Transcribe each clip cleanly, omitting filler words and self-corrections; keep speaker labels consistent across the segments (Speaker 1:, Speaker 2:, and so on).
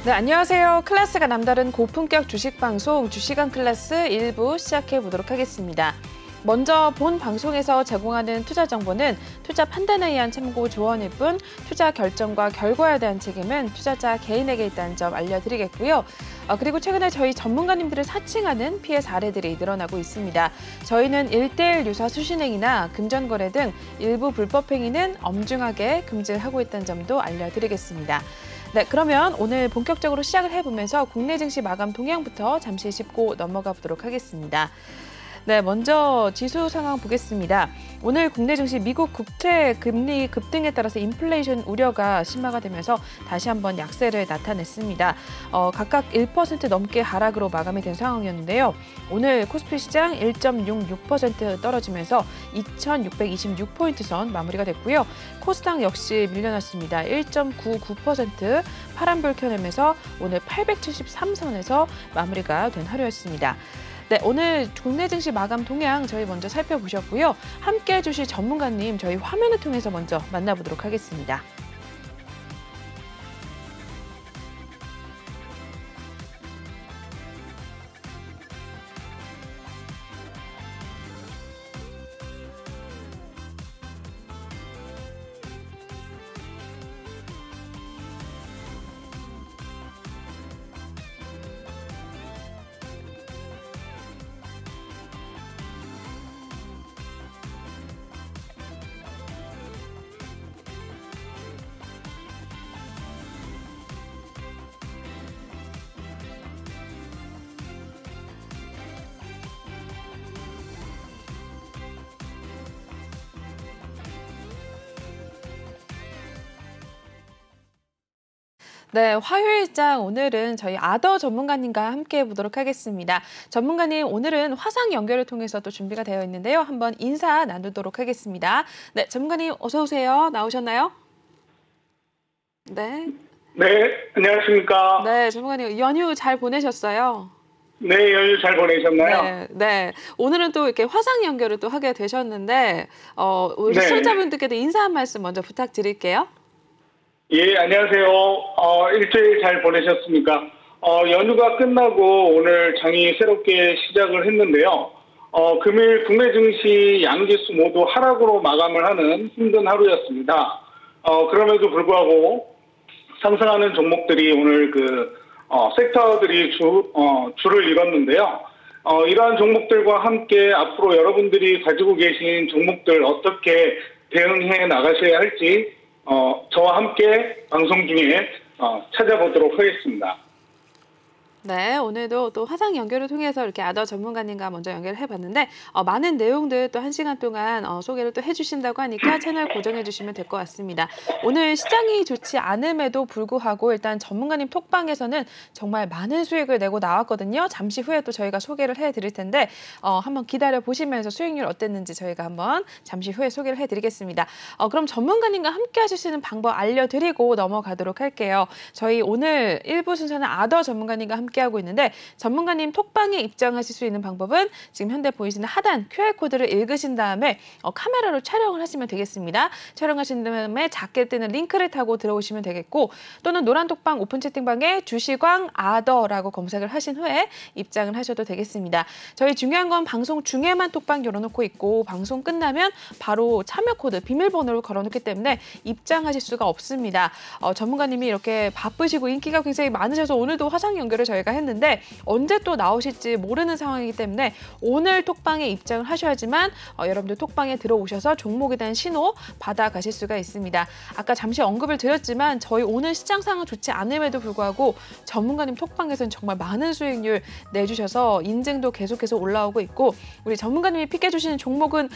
Speaker 1: 네, 안녕하세요. 클래스가 남다른 고품격 주식방송 주식왕 클래스 1부 시작해 보도록 하겠습니다. 먼저 본 방송에서 제공하는 투자 정보는 투자 판단에 의한 참고 조언일 뿐 투자 결정과 결과에 대한 책임은 투자자 개인에게 있다는 점 알려드리겠고요. 그리고 최근에 저희 전문가님들을 사칭하는 피해 사례들이 늘어나고 있습니다. 저희는 1:1 유사 수신행위나 금전거래 등 일부 불법 행위는 엄중하게 금지를 하고 있다는 점도 알려드리겠습니다. 네, 그러면 오늘 본격적으로 시작을 해보면서 국내 증시 마감 동향부터 잠시 짚고 넘어가 보도록 하겠습니다. 네, 먼저 지수 상황 보겠습니다. 오늘 국내 증시 미국 국채 금리 급등에 따라서 인플레이션 우려가 심화가 되면서 다시 한번 약세를 나타냈습니다. 각각 1% 넘게 하락으로 마감이 된 상황이었는데요. 오늘 코스피 시장 1.66% 떨어지면서 2,626포인트 선 마무리가 됐고요. 코스닥 역시 밀려났습니다. 1.99% 파란불 켜내면서 오늘 873선에서 마무리가 된 하루였습니다. 네, 오늘 국내 증시 마감 동향 저희 먼저 살펴보셨고요. 함께 해주실 전문가님 저희 화면을 통해서 먼저 만나보도록 하겠습니다. 네, 화요일장 오늘은 저희 아더 전문가님과 함께 해보도록 하겠습니다. 전문가님, 오늘은 화상 연결을 통해서 또 준비가 되어 있는데요. 한번 인사 나누도록 하겠습니다. 네, 전문가님 어서 오세요. 나오셨나요? 네.
Speaker 2: 네, 안녕하십니까.
Speaker 1: 네, 전문가님 연휴 잘 보내셨어요?
Speaker 2: 네, 연휴 잘 보내셨나요?
Speaker 1: 네, 네. 오늘은 또 이렇게 화상 연결을 또 하게 되셨는데, 우리
Speaker 2: 네.
Speaker 1: 시청자분들께도 인사 한 말씀 먼저 부탁드릴게요.
Speaker 2: 예, 안녕하세요. 일주일 잘 보내셨습니까? 연휴가 끝나고 오늘 장이 새롭게 시작을 했는데요. 금일 국내 증시 양지수 모두 하락으로 마감을 하는 힘든 하루였습니다. 그럼에도 불구하고 상승하는 종목들이 오늘 섹터들이 줄을 이뤘는데요. 이러한 종목들과 함께 앞으로 여러분들이 가지고 계신 종목들 어떻게 대응해 나가셔야 할지 저와 함께 방송 중에 찾아보도록 하겠습니다.
Speaker 1: 네, 오늘도 또 화상 연결을 통해서 이렇게 아더 전문가님과 먼저 연결을 해봤는데 많은 내용들 또 1시간 동안 소개를 또 해주신다고 하니까 채널 고정해 주시면 될 것 같습니다. 오늘 시장이 좋지 않음에도 불구하고 일단 전문가님 톡방에서는 정말 많은 수익을 내고 나왔거든요. 잠시 후에 또 저희가 소개를 해드릴 텐데 한번 기다려 보시면서 수익률 어땠는지 저희가 한번 잠시 후에 소개를 해드리겠습니다. 그럼 전문가님과 함께 하실 수 있는 방법 알려드리고 넘어가도록 할게요. 저희 오늘 1부 순서는 아더 전문가님과 함께하고 있는데 전문가님 톡방에 입장하실 수 있는 방법은 지금 현재 보이시는 하단 QR코드를 읽으신 다음에 카메라로 촬영을 하시면 되겠습니다. 촬영하신 다음에 작게 뜨는 링크를 타고 들어오시면 되겠고 또는 노란 톡방 오픈 채팅방에 주식왕 아더라고 검색을 하신 후에 입장을 하셔도 되겠습니다. 저희 중요한 건 방송 중에만 톡방 열어놓고 있고 방송 끝나면 바로 참여 코드 비밀번호를 걸어놓기 때문에 입장하실 수가 없습니다. 전문가님이 이렇게 바쁘시고 인기가 굉장히 많으셔서 오늘도 화상 연결을 저희가 했는데 언제 또 나오실지 모르는 상황이기 때문에 오늘 톡방에 입장을 하셔야지만 여러분들 톡방에 들어오셔서 종목에 대한 신호 받아가실 수가 있습니다. 아까 잠시 언급을 드렸지만 저희 오늘 시장 상황 좋지 않음에도 불구하고 전문가님 톡방에서는 정말 많은 수익률 내주셔서 인증도 계속해서 올라오고 있고 우리 전문가님이 픽해주시는 종목은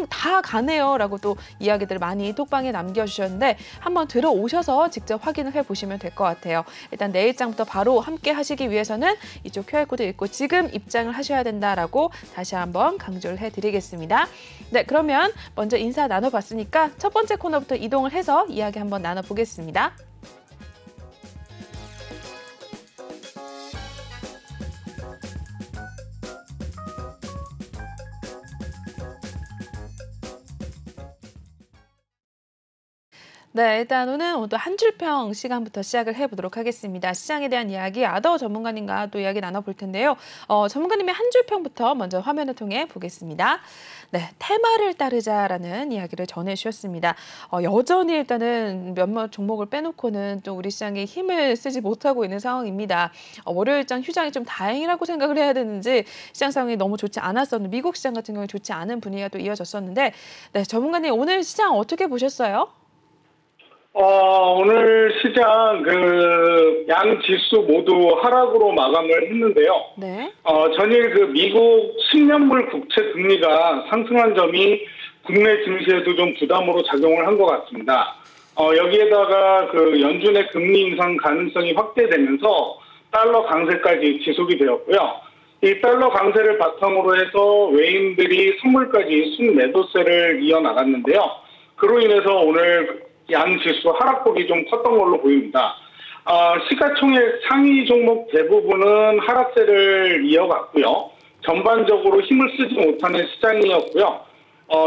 Speaker 1: 다 가네요 라고 또 이야기들 많이 톡방에 남겨주셨는데 한번 들어오셔서 직접 확인을 해보시면 될 것 같아요. 일단 내일장부터 바로 함께 하시기 위해서는 이쪽 QR코드 읽고 지금 입장을 하셔야 된다라고 다시 한번 강조를 해드리겠습니다. 네, 그러면 먼저 인사 나눠봤으니까 첫 번째 코너부터 이동을 해서 이야기 한번 나눠보겠습니다. 네, 일단 오늘 한 줄평 시간부터 시작을 해보도록 하겠습니다. 시장에 대한 이야기 아더 전문가님과 또 이야기 나눠볼 텐데요. 전문가님의 한 줄평부터 먼저 화면을 통해 보겠습니다. 네, 테마를 따르자라는 이야기를 전해주셨습니다. 여전히 일단은 몇몇 종목을 빼놓고는 또 우리 시장에 힘을 쓰지 못하고 있는 상황입니다. 월요일장 휴장이 좀 다행이라고 생각을 해야 되는지 시장 상황이 너무 좋지 않았었는데 미국 시장 같은 경우에 좋지 않은 분위기가 또 이어졌었는데 네, 전문가님 오늘 시장 어떻게 보셨어요?
Speaker 2: 오늘 시장 양 지수 모두 하락으로 마감을 했는데요.
Speaker 1: 네.
Speaker 2: 전일 미국 10년물 국채 금리가 상승한 점이 국내 증시에도 좀 부담으로 작용을 한 것 같습니다. 여기에다가 연준의 금리 인상 가능성이 확대되면서 달러 강세까지 지속이 되었고요. 이 달러 강세를 바탕으로 해서 외인들이 선물까지 순매도세를 이어나갔는데요. 그로 인해서 오늘 양 지수 하락폭이 좀 컸던 걸로 보입니다. 시가총액 상위 종목 대부분은 하락세를 이어갔고요. 전반적으로 힘을 쓰지 못하는 시장이었고요.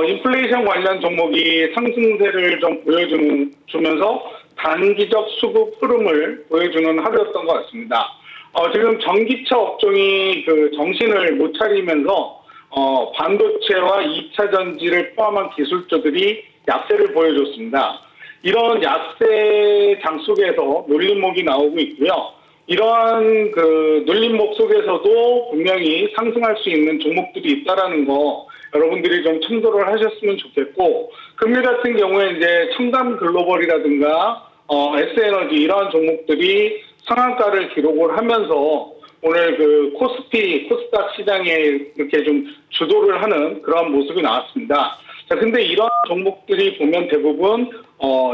Speaker 2: 인플레이션 관련 종목이 상승세를 좀 보여주면서 단기적 수급 흐름을 보여주는 하루였던 것 같습니다. 지금 전기차 업종이 정신을 못 차리면서 반도체와 2차 전지를 포함한 기술주들이 약세를 보여줬습니다. 이런 약세장 속에서 눌림목이 나오고 있고요. 이러한 눌림목 속에서도 분명히 상승할 수 있는 종목들이 있다라는 거 여러분들이 좀 참고를 하셨으면 좋겠고, 금일 같은 경우에 이제 첨단 글로벌이라든가 S에너지 이러한 종목들이 상한가를 기록을 하면서 오늘 코스닥 시장에 이렇게 좀 주도를 하는 그런 모습이 나왔습니다. 자, 근데 이런 종목들이 보면 대부분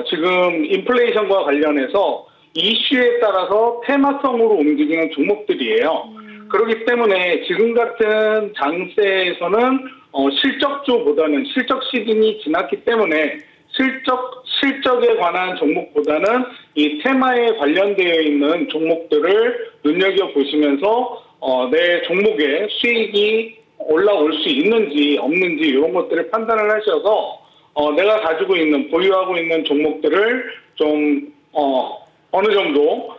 Speaker 2: 지금 인플레이션과 관련해서 이슈에 따라서 테마성으로 움직이는 종목들이에요. 그렇기 때문에 지금 같은 장세에서는 실적주보다는 실적 시즌이 지났기 때문에 실적에 관한 종목보다는 이 테마에 관련되어 있는 종목들을 눈여겨보시면서 내 종목의 수익이 올라올 수 있는지 없는지 이런 것들을 판단을 하셔서 내가 가지고 있는 보유하고 있는 종목들을 좀 어느 정도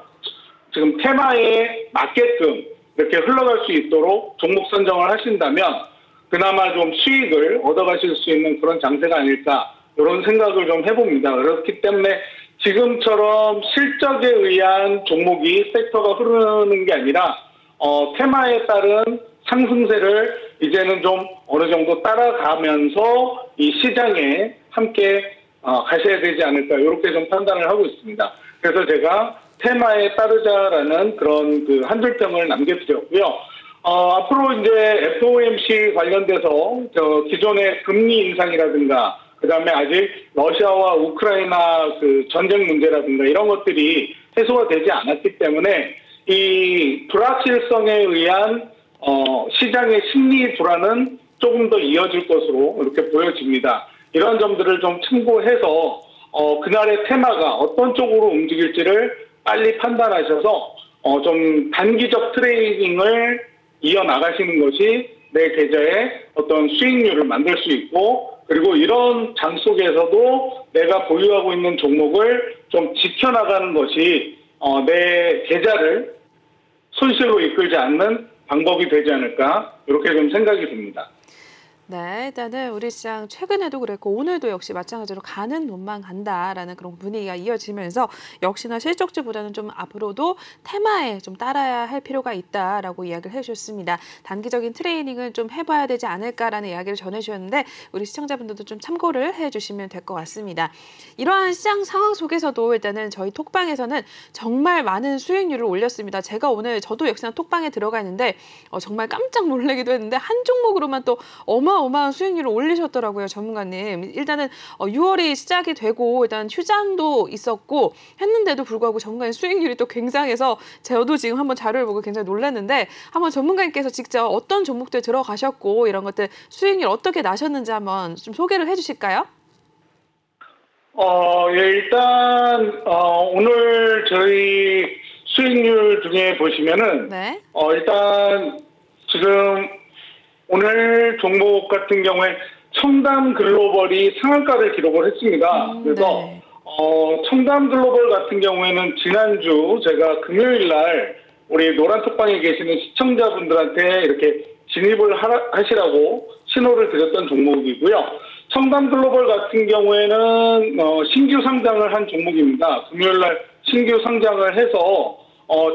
Speaker 2: 지금 테마에 맞게끔 이렇게 흘러갈 수 있도록 종목 선정을 하신다면 그나마 좀 수익을 얻어가실 수 있는 그런 장세가 아닐까 이런 생각을 좀 해봅니다. 그렇기 때문에 지금처럼 실적에 의한 종목이 섹터가 흐르는 게 아니라 테마에 따른 상승세를 이제는 좀 어느 정도 따라가면서 이 시장에 함께 가셔야 되지 않을까 이렇게 좀 판단을 하고 있습니다. 그래서 제가 테마에 따르자라는 그런 한 줄평을 남겨드렸고요. 앞으로 이제 FOMC 관련돼서 기존의 금리 인상이라든가 그다음에 아직 러시아와 우크라이나 전쟁 문제라든가 이런 것들이 해소가 되지 않았기 때문에 이 불확실성에 의한 시장의 심리 불안은 조금 더 이어질 것으로 이렇게 보여집니다. 이런 점들을 좀 참고해서 그날의 테마가 어떤 쪽으로 움직일지를 빨리 판단하셔서 좀 단기적 트레이딩을 이어나가시는 것이 내 계좌에 어떤 수익률을 만들 수 있고 그리고 이런 장 속에서도 내가 보유하고 있는 종목을 좀 지켜나가는 것이 내 계좌를 손실로 이끌지 않는 방법이 되지 않을까 이렇게 좀 생각이 듭니다.
Speaker 1: 네, 일단은 우리 시장 최근에도 그랬고 오늘도 역시 마찬가지로 가는 돈만 간다라는 그런 분위기가 이어지면서 역시나 실적주보다는 좀 앞으로도 테마에 좀 따라야 할 필요가 있다라고 이야기를 해주셨습니다. 단기적인 트레이닝을 좀 해봐야 되지 않을까라는 이야기를 전해주셨는데 우리 시청자분들도 좀 참고를 해주시면 될 것 같습니다. 이러한 시장 상황 속에서도 일단은 저희 톡방에서는 정말 많은 수익률을 올렸습니다. 저도 역시나 톡방에 들어가 있는데 정말 깜짝 놀라기도 했는데 한 종목으로만 또 어마어마한 수익률을 올리셨더라고요, 전문가님. 일단은 6월이 시작이 되고 일단 휴장도 있었고 했는데도 불구하고 전문가님 수익률이 또 굉장해서 저도 지금 한번 자료를 보고 굉장히 놀랐는데 한번 전문가님께서 직접 어떤 종목들 들어가셨고 이런 것들 수익률 어떻게 나셨는지 한번 좀 소개를 해주실까요?
Speaker 2: 예, 일단 오늘 저희 수익률 중에 보시면은
Speaker 1: 네.
Speaker 2: 일단 지금 오늘 종목 같은 경우에 첨단 글로벌이 상한가를 기록을 했습니다. 그래서
Speaker 1: 네.
Speaker 2: 청담 글로벌 같은 경우에는 지난주 제가 금요일 날 우리 노란톡방에 계시는 시청자분들한테 이렇게 진입을 하시라고 신호를 드렸던 종목이고요. 청담 글로벌 같은 경우에는 신규 상장을 한 종목입니다. 금요일 날 신규 상장을 해서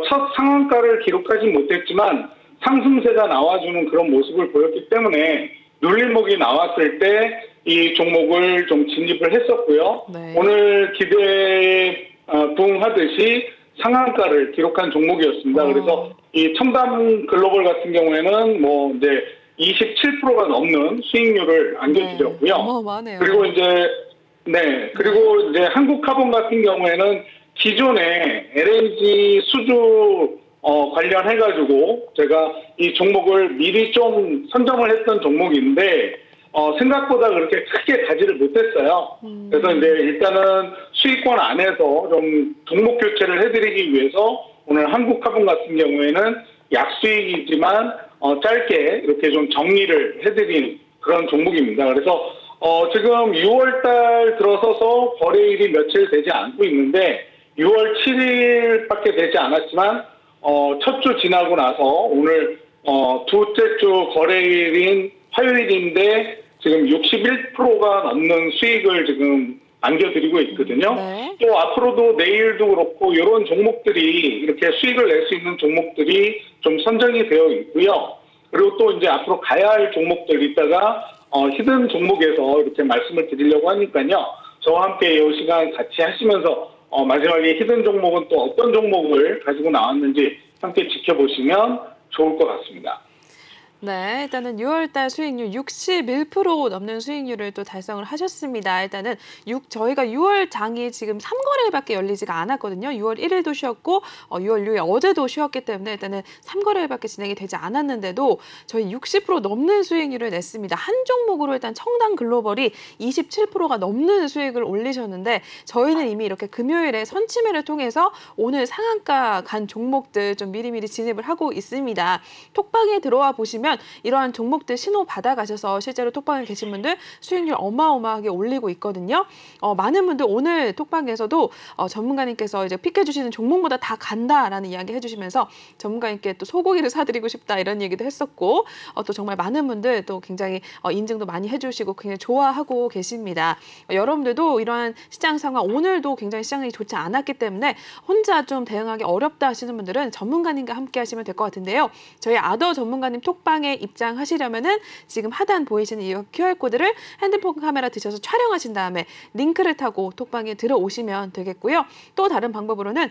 Speaker 2: 첫 상한가를 기록하지 못했지만 상승세가 나와주는 그런 모습을 보였기 때문에 눌림목이 나왔을 때 이 종목을 좀 진입을 했었고요.
Speaker 1: 네.
Speaker 2: 오늘 기대에 부응하듯이 상한가를 기록한 종목이었습니다. 그래서 이 청담 글로벌 같은 경우에는 뭐 이제 27%가 넘는 수익률을 안겨드렸고요.
Speaker 1: 어마어마하네요.
Speaker 2: 그리고 이제 한국카본 같은 경우에는 기존에 LNG 수주 관련해가지고 제가 이 종목을 미리 좀 선점을 했던 종목인데 생각보다 그렇게 크게 가지를 못했어요. 그래서 이제 일단은 수익권 안에서 좀 종목 교체를 해드리기 위해서 오늘 한국카본 같은 경우에는 약수익이지만 짧게 이렇게 좀 정리를 해드린 그런 종목입니다. 그래서 지금 6월달 들어서서 거래일이 며칠 되지 않고 있는데 6월 7일밖에 되지 않았지만 첫 주 지나고 나서 오늘 둘째 주 거래일인 화요일인데 지금 61%가 넘는 수익을 지금 안겨드리고 있거든요.
Speaker 1: 네.
Speaker 2: 또 앞으로도 내일도 그렇고 이런 종목들이 이렇게 수익을 낼 수 있는 종목들이 좀 선정이 되어 있고요. 그리고 또 이제 앞으로 가야 할 종목들 이따가 히든 종목에서 이렇게 말씀을 드리려고 하니까요. 저와 함께 이 시간 같이 하시면서 마지막에 히든 종목은 또 어떤 종목을 가지고 나왔는지 함께 지켜보시면 좋을 것 같습니다.
Speaker 1: 네, 일단은 6월달 수익률 61% 넘는 수익률을 또 달성을 하셨습니다. 일단은 저희가 6월 장이 지금 3거래일밖에 열리지가 않았거든요. 6월 1일도 쉬었고 6월 6일 어제도 쉬었기 때문에 일단은 3거래일밖에 진행이 되지 않았는데도 저희 60% 넘는 수익률을 냈습니다. 한 종목으로 일단 청담 글로벌이 27%가 넘는 수익을 올리셨는데 저희는 이미 이렇게 금요일에 선침해를 통해서 오늘 상한가 간 종목들 좀 미리미리 진입을 하고 있습니다. 톡방에 들어와 보시면 이러한 종목들 신호 받아가셔서 실제로 톡방에 계신 분들 수익률 어마어마하게 올리고 있거든요. 많은 분들 오늘 톡방에서도 전문가님께서 이제 픽해주시는 종목보다 다 간다라는 이야기 해주시면서 전문가님께 또 소고기를 사드리고 싶다 이런 얘기도 했었고 또 정말 많은 분들 또 굉장히 인증도 많이 해주시고 굉장히 좋아하고 계십니다. 여러분들도 이러한 시장 상황 오늘도 굉장히 시장이 좋지 않았기 때문에 혼자 좀 대응하기 어렵다 하시는 분들은 전문가님과 함께 하시면 될 것 같은데요. 저희 아더 전문가님 톡방에 입장하시려면은 지금 하단 보이시는 이 QR코드를 핸드폰 카메라 드셔서 촬영하신 다음에 링크를 타고 톡방에 들어오시면 되겠고요. 또 다른 방법으로는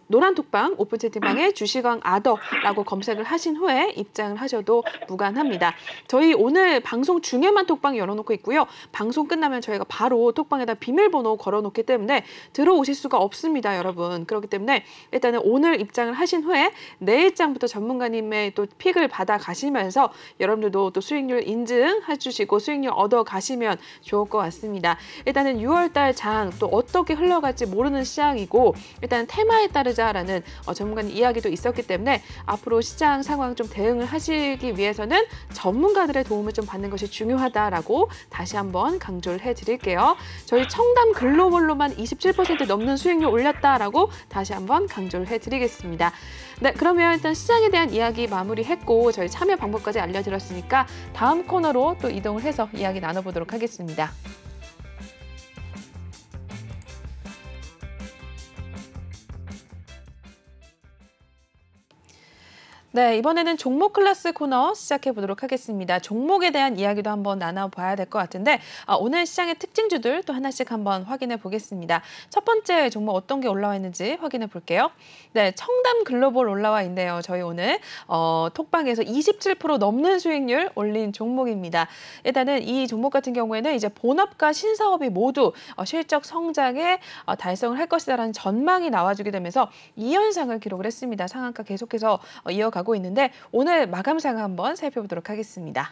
Speaker 1: 노란 톡방 오픈 채팅방에 주식왕 아더라고 검색을 하신 후에 입장을 하셔도 무관합니다. 저희 오늘 방송 중에만 톡방 열어놓고 있고요. 방송 끝나면 저희가 바로 톡방에다 비밀번호 걸어놓기 때문에 들어오실 수가 없습니다, 여러분. 그렇기 때문에 일단은 오늘 입장을 하신 후에 내일장부터 전문가님의 또 픽을 받아 가시면서 여러분들도 또 수익률 인증해 주시고 수익률 얻어 가시면 좋을 것 같습니다. 일단은 6월달 장 또 어떻게 흘러갈지 모르는 시장이고 일단 테마에 따르자라는 전문가님 이야기도 있었기 때문에 앞으로 시장 상황 좀 대응을 하시기 위해서는 전문가들의 도움을 좀 받는 것이 중요하다라고 다시 한번 강조를 해드릴게요. 저희 청담 글로벌로만 27% 넘는 수익률 올렸다라고 다시 한번 강조를 해드리겠습니다. 네, 그러면 일단 시장에 대한 이야기 마무리했고 저희 참여 방법까지 알려드렸으니까 다음 코너로 또 이동을 해서 이야기 나눠보도록 하겠습니다. 네, 이번에는 종목 클래스 코너 시작해 보도록 하겠습니다. 종목에 대한 이야기도 한번 나눠봐야 될 것 같은데 오늘 시장의 특징주들 또 하나씩 한번 확인해 보겠습니다. 첫 번째 종목 어떤 게 올라와 있는지 확인해 볼게요. 네, 청담 글로벌 올라와 있네요. 저희 오늘 톡방에서 27% 넘는 수익률 올린 종목입니다. 일단은 이 종목 같은 경우에는 이제 본업과 신사업이 모두 실적 성장에 달성을 할 것이다라는 전망이 나와주게 되면서 2연상을 기록을 했습니다. 상한가 계속해서 이어가고 있는데 오늘 마감상 한번 살펴보도록 하겠습니다.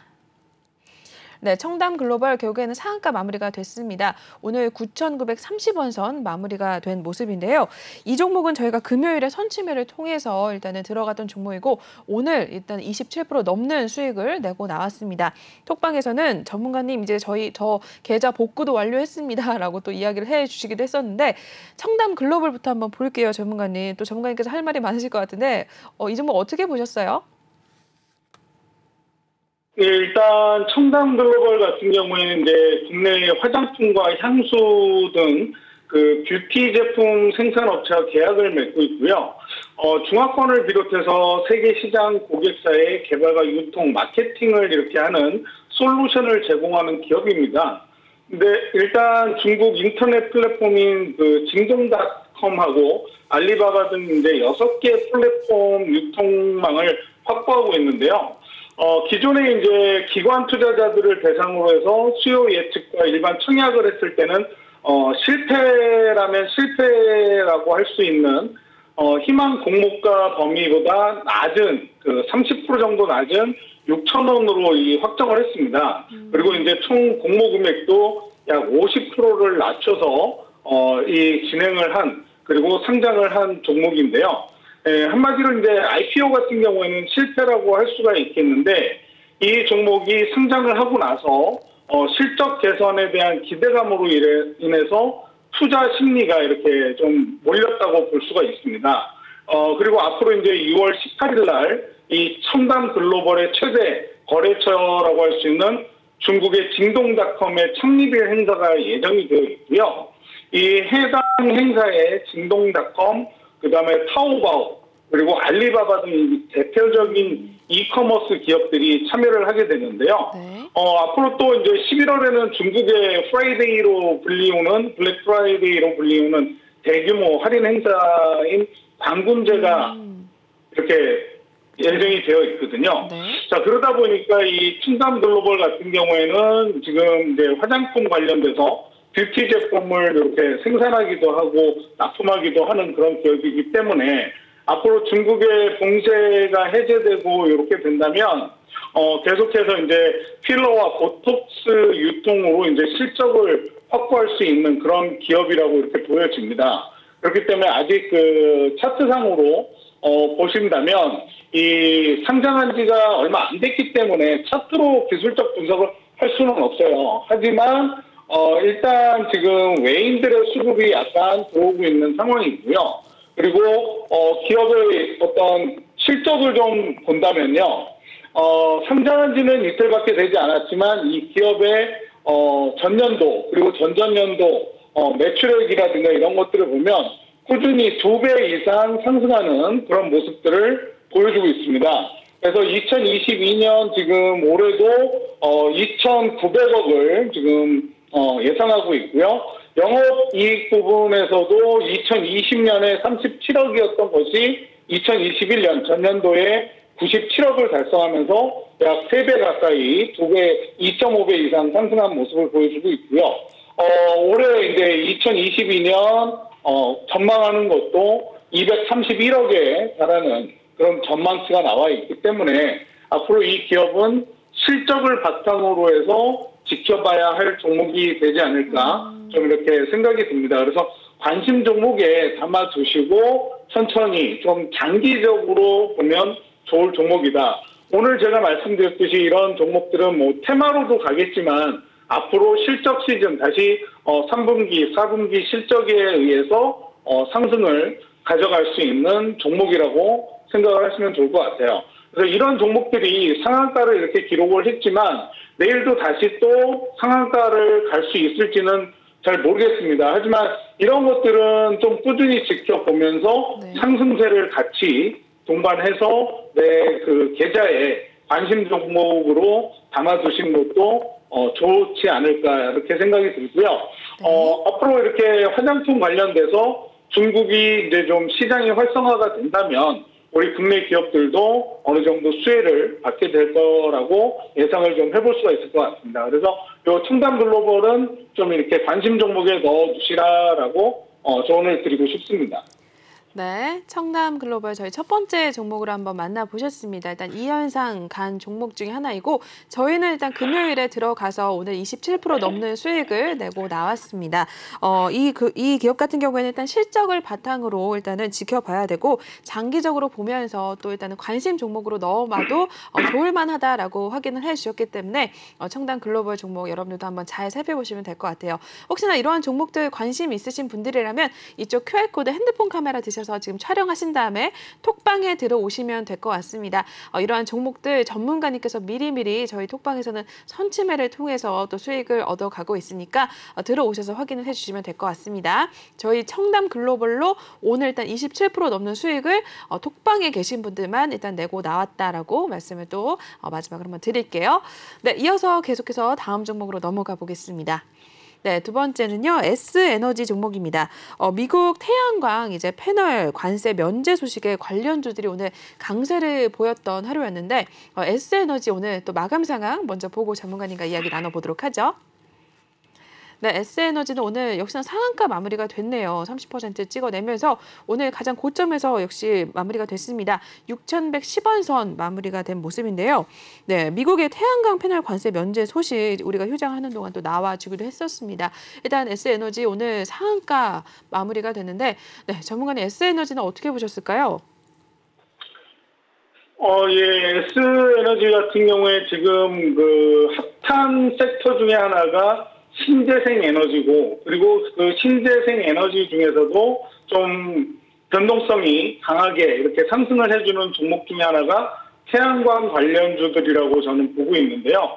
Speaker 1: 네, 청담 글로벌 결국에는 상한가 마무리가 됐습니다. 오늘 9,930원 선 마무리가 된 모습인데요. 이 종목은 저희가 금요일에 선침해를 통해서 일단은 들어갔던 종목이고 오늘 일단 27% 넘는 수익을 내고 나왔습니다. 톡방에서는 전문가님 이제 저 계좌 복구도 완료했습니다라고 또 이야기를 해주시기도 했었는데 청담 글로벌부터 한번 볼게요, 전문가님. 또 전문가님께서 할 말이 많으실 것 같은데 이 종목 어떻게 보셨어요?
Speaker 2: 예, 일단 청담 글로벌 같은 경우에는 이제 국내 화장품과 향수 등 그 뷰티 제품 생산업체와 계약을 맺고 있고요. 중화권을 비롯해서 세계 시장 고객사의 개발과 유통, 마케팅을 이렇게 하는 솔루션을 제공하는 기업입니다. 근데 일단 중국 인터넷 플랫폼인 그 징정닷컴하고 알리바바 등 이제 6개 플랫폼 유통망을 확보하고 있는데요. 기존에 이제 기관 투자자들을 대상으로 해서 수요 예측과 일반 청약을 했을 때는 실패라면 실패라고 할 수 있는 희망 공모가 범위보다 낮은 그 30% 정도 낮은 6,000원으로 확정을 했습니다. 그리고 이제 총 공모 금액도 약 50%를 낮춰서 진행을 한 그리고 상장을 한 종목인데요. 한마디로 이제 IPO 같은 경우에는 실패라고 할 수가 있겠는데 이 종목이 상장을 하고 나서 실적 개선에 대한 기대감으로 인해서 투자 심리가 이렇게 좀 몰렸다고 볼 수가 있습니다. 그리고 앞으로 이제 6월 18일 날 이 청담 글로벌의 최대 거래처라고 할 수 있는 중국의 징동닷컴의 창립일 행사가 예정이 되어 있고요. 이 해당 행사에 징동닷컴, 그다음에 타오바오, 그리고 알리바바 등 대표적인 이커머스 기업들이 참여를 하게 되는데요.
Speaker 1: 네.
Speaker 2: 앞으로 또 이제 11월에는 중국의 프라이데이로 불리우는 블랙 프라이데이로 불리우는 대규모 할인 행사인 광군제가 이렇게 예정이 되어 있거든요.
Speaker 1: 네.
Speaker 2: 자, 그러다 보니까 이 청담 글로벌 같은 경우에는 지금 이제 화장품 관련돼서 뷰티 제품을 이렇게 생산하기도 하고 납품하기도 하는 그런 기업이기 때문에 앞으로 중국의 봉쇄가 해제되고 이렇게 된다면 계속해서 이제 필러와 보톡스 유통으로 이제 실적을 확보할 수 있는 그런 기업이라고 이렇게 보여집니다. 그렇기 때문에 아직 그 차트상으로 보신다면 이 상장한 지가 얼마 안 됐기 때문에 차트로 기술적 분석을 할 수는 없어요. 하지만 일단 지금 외인들의 수급이 약간 들어오고 있는 상황이고요. 그리고 기업의 어떤 실적을 좀 본다면요. 상장한 지는 이틀밖에 되지 않았지만 이 기업의 전년도 그리고 전전년도 매출액이라든가 이런 것들을 보면 꾸준히 2배 이상 상승하는 그런 모습들을 보여주고 있습니다. 그래서 2022년 지금 올해도 2,900억을 지금 예상하고 있고요. 영업이익 부분에서도 2020년에 37억이었던 것이 2021년 전년도에 97억을 달성하면서 약 3배 가까이 2.5배 이상 상승한 모습을 보여주고 있고요. 올해 이제 2022년 전망하는 것도 231억에 달하는 그런 전망치가 나와 있기 때문에 앞으로 이 기업은 실적을 바탕으로 해서 지켜봐야 할 종목이 되지 않을까 좀 이렇게 생각이 듭니다. 그래서 관심 종목에 담아두시고 천천히 좀 장기적으로 보면 좋을 종목이다. 오늘 제가 말씀드렸듯이 이런 종목들은 뭐 테마로도 가겠지만 앞으로 실적 시즌 다시 3분기, 4분기 실적에 의해서 상승을 가져갈 수 있는 종목이라고 생각을 하시면 좋을 것 같아요. 그래서 이런 종목들이 상한가를 이렇게 기록을 했지만 내일도 다시 또 상한가를 갈 수 있을지는 잘 모르겠습니다. 하지만 이런 것들은 좀 꾸준히 지켜보면서
Speaker 1: 네.
Speaker 2: 상승세를 같이 동반해서 내 그 계좌에 관심 종목으로 담아두신 것도 좋지 않을까 이렇게 생각이 들고요. 앞으로 이렇게 화장품 관련돼서 중국이 이제 좀 시장이 활성화가 된다면 우리 국내 기업들도 어느 정도 수혜를 받게 될 거라고 예상을 좀 해볼 수가 있을 것 같습니다. 그래서 이 청담 글로벌은 좀 이렇게 관심 종목에 넣어두시라라고 조언을 드리고 싶습니다.
Speaker 1: 네, 청담 글로벌 저희 첫 번째 종목으로 한번 만나보셨습니다. 일단 이현상 간 종목 중에 하나이고 저희는 일단 금요일에 들어가서 오늘 27% 넘는 수익을 내고 나왔습니다. 이 기업 같은 경우에는 일단 실적을 바탕으로 일단은 지켜봐야 되고 장기적으로 보면서 또 일단은 관심 종목으로 넣어봐도 좋을 만하다라고 확인을 해주셨기 때문에 청담 글로벌 종목 여러분들도 한번 잘 살펴보시면 될 것 같아요. 혹시나 이러한 종목들 관심 있으신 분들이라면 이쪽 QR코드 핸드폰 카메라 드셔서 지금 촬영하신 다음에 톡방에 들어오시면 될 것 같습니다. 이러한 종목들 전문가님께서 미리미리 저희 톡방에서는 선침해를 통해서 또 수익을 얻어가고 있으니까 들어오셔서 확인을 해주시면 될 것 같습니다. 저희 청담 글로벌로 오늘 일단 27% 넘는 수익을 톡방에 계신 분들만 일단 내고 나왔다라고 말씀을 또 마지막으로 한번 드릴게요. 네, 이어서 계속해서 다음 종목으로 넘어가 보겠습니다. 네, 두 번째는요, S에너지 종목입니다. 미국 태양광 이제 패널 관세 면제 소식에 관련주들이 오늘 강세를 보였던 하루였는데, S에너지 오늘 또 마감 상황 먼저 보고 전문가님과 이야기 나눠보도록 하죠. 네, S에너지는 오늘 역시나 상한가 마무리가 됐네요. 30% 찍어내면서 오늘 가장 고점에서 역시 마무리가 됐습니다. 6,110원 선 마무리가 된 모습인데요. 네, 미국의 태양광 패널 관세 면제 소식 우리가 휴장하는 동안 또 나와주기도 했었습니다. 일단 S에너지 오늘 상한가 마무리가 됐는데, 네, 전문가님 S에너지는 어떻게 보셨을까요?
Speaker 2: 예, S에너지 같은 경우에 지금 그 핫한 섹터 중에 하나가 신재생 에너지고, 그리고 그 신재생 에너지 중에서도 좀 변동성이 강하게 이렇게 상승을 해주는 종목 중에 하나가 태양광 관련주들이라고 저는 보고 있는데요.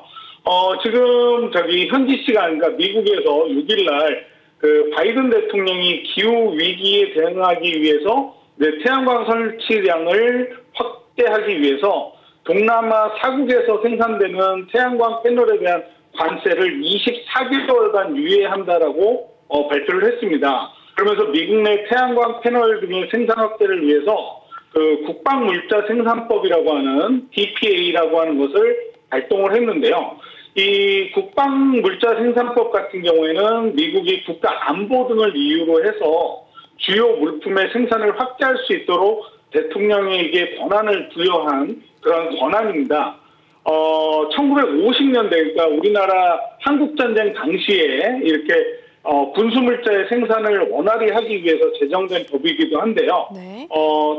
Speaker 2: 지금 현지 시간, 그러니까 미국에서 6일 날 그 바이든 대통령이 기후 위기에 대응하기 위해서 태양광 설치량을 확대하기 위해서 동남아 4국에서 생산되는 태양광 패널에 대한 관세를 24개월간 유예한다라고 발표를 했습니다. 그러면서 미국 내 태양광 패널 등의 생산 확대를 위해서 그 국방물자 생산법이라고 하는 DPA라고 하는 것을 발동을 했는데요. 이 국방물자 생산법 같은 경우에는 미국이 국가 안보 등을 이유로 해서 주요 물품의 생산을 확대할 수 있도록 대통령에게 권한을 부여한 그런 권한입니다. 1950년대, 그러니까 우리나라 한국전쟁 당시에 이렇게 군수물자의 생산을 원활히 하기 위해서 제정된 법이기도 한데요.
Speaker 1: 네.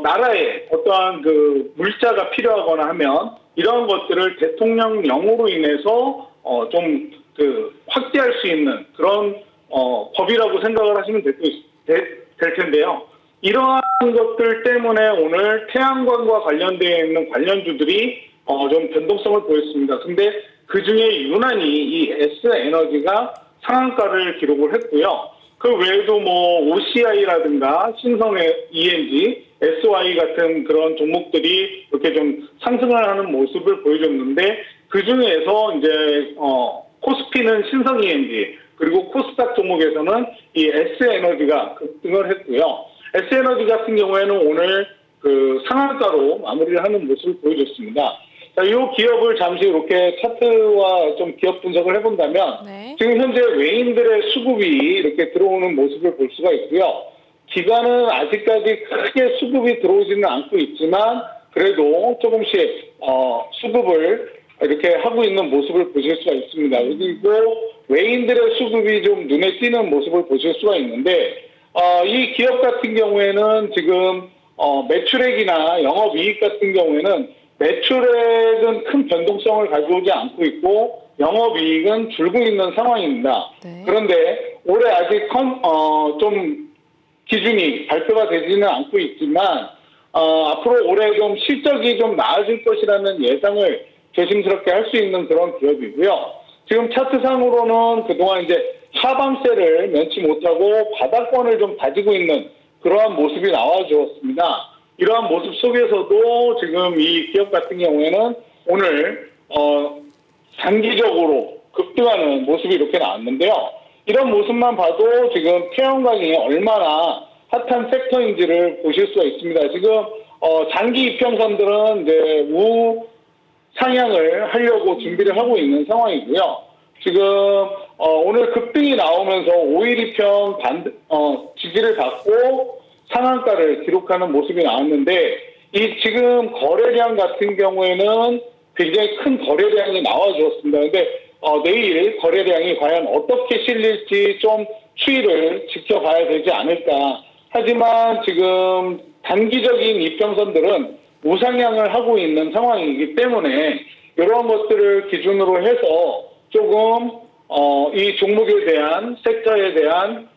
Speaker 2: 나라에 어떠한 그 물자가 필요하거나 하면 이러한 것들을 대통령령으로 인해서 좀 확대할 수 있는 그런 법이라고 생각을 하시면 될 텐데요. 이러한 것들 때문에 오늘 태양광과 관련되어 있는 관련주들이 좀 변동성을 보였습니다. 근데 그 중에 유난히 이 S에너지가 상한가를 기록을 했고요. 그 외에도 뭐 OCI라든가 신성 ENG, SY 같은 그런 종목들이 이렇게 좀 상승을 하는 모습을 보여줬는데 그 중에서 이제 코스피는 신성 ENG 그리고 코스닥 종목에서는 이 S에너지가 급등을 했고요. S에너지 같은 경우에는 오늘 그 상한가로 마무리를 하는 모습을 보여줬습니다. 자, 이 기업을 잠시 이렇게 차트와 좀 기업 분석을 해본다면
Speaker 1: 네.
Speaker 2: 지금 현재 외인들의 수급이 이렇게 들어오는 모습을 볼 수가 있고요. 기관은 아직까지 크게 수급이 들어오지는 않고 있지만 그래도 조금씩 수급을 이렇게 하고 있는 모습을 보실 수가 있습니다. 그리고 외인들의 수급이 좀 눈에 띄는 모습을 보실 수가 있는데 이 기업 같은 경우에는 지금 매출액이나 영업이익 같은 경우에는 매출액은 큰 변동성을 가져오지 않고 있고 영업이익은 줄고 있는 상황입니다.
Speaker 1: 네.
Speaker 2: 그런데 올해 아직 좀 기준이 발표가 되지는 않고 있지만 앞으로 올해 좀 실적이 좀 나아질 것이라는 예상을 조심스럽게 할 수 있는 그런 기업이고요. 지금 차트상으로는 그동안 이제 하방세를 면치 못하고 바닥권을 좀 다지고 있는 그러한 모습이 나와주었습니다. 이러한 모습 속에서도 지금 이 기업 같은 경우에는 오늘 장기적으로 급등하는 모습이 이렇게 나왔는데요. 이런 모습만 봐도 지금 태양광이 얼마나 핫한 섹터인지를 보실 수가 있습니다. 지금 장기 이평선들은 이제 우상향을 하려고 준비를 하고 있는 상황이고요. 지금 오늘 급등이 나오면서 5일 이평 지지를 받고 상한가를 기록하는 모습이 나왔는데 이 지금 거래량 같은 경우에는 굉장히 큰 거래량이 나와주었습니다. 근데 내일 거래량이 과연 어떻게 실릴지 좀 추이를 지켜봐야 되지 않을까. 하지만 지금 단기적인 이평선들은 우상향을 하고 있는 상황이기 때문에 이런 것들을 기준으로 해서 조금 이 종목에 대한 섹터에 대한